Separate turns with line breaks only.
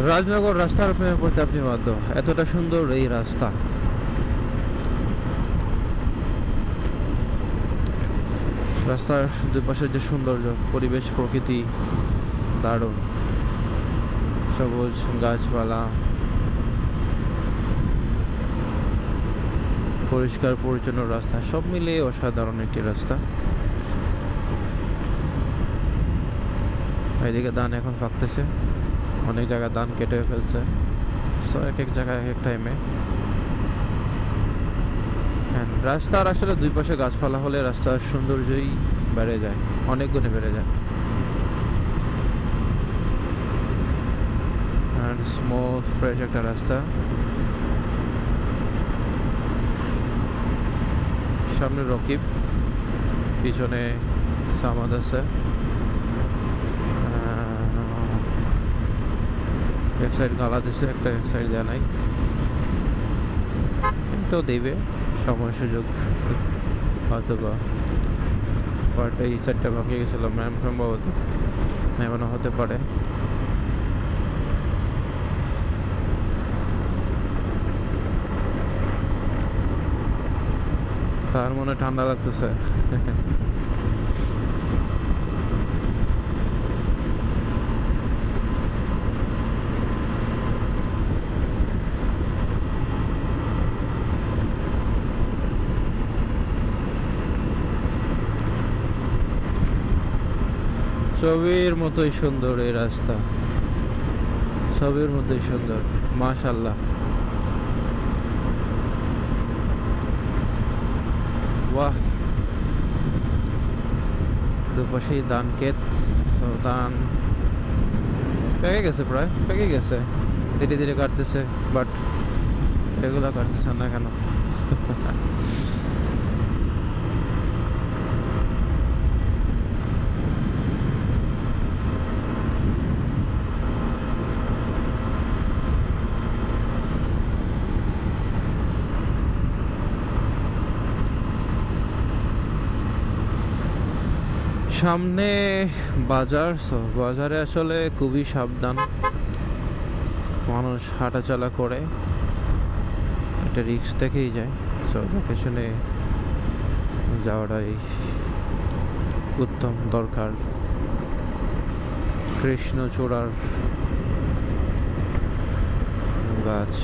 রাজনগর রাস্তার প্রেমে পড়তে আপনি বাধ্য, এতটা সুন্দর এই রাস্তা। রাস্তার দুই পাশের যে সৌন্দর্য, পরিবেশ, প্রকৃতি দারুণ। সবুজ গাছপালা, পরিষ্কার পরিচ্ছন্ন রাস্তা, সব মিলিয়ে অসাধারণ একটি রাস্তা। এইদিকে ধান এখন পাকতেছে, অনেক জায়গায় ধান কেটে ফেলছে, সো এক এক জায়গায় এক এক টাইমে। রাস্তার আসলে দুই পাশে গাছপালা হলে রাস্তার সৌন্দর্যই বেড়ে যায়, অনেক গুণে বেড়ে যায়। স্মুথ ফ্রেশ একটা রাস্তা। সামনে রকিব, পিছনে সামাদ আছে। এক সাইড গালা দিছে, একটা এক সাইড দেয় নাই, তো দেবে সময় সুযোগ হয়তো বা। বাট এই সাইডটা ভাঙিয়ে গেছিলো ম্যাম, সম্ভবত এমনও হতে পারে। তার মনে ঠান্ডা লাগতেছে। ছবির মতোই সুন্দর এই রাস্তা, ছবির মতোই সুন্দর, মাশাআল্লাহ। বাহ, দুপাশেই ধান ক্ষেত, ধান পেকে গেছে, প্রায় পেকে গেছে, ধীরে ধীরে কাটতেছে, বাট এগুলা কাটতেছে না কেন? সামনে বাজার, বাজারে আসলে খুবই সাবধান মানুষ হাঁটাচলা করে, একটা রিস্ক থেকেই যায়। সো দেখে শুনে যাওয়াটাই উত্তম, দরকার। কৃষ্ণচূড়ার গাছ।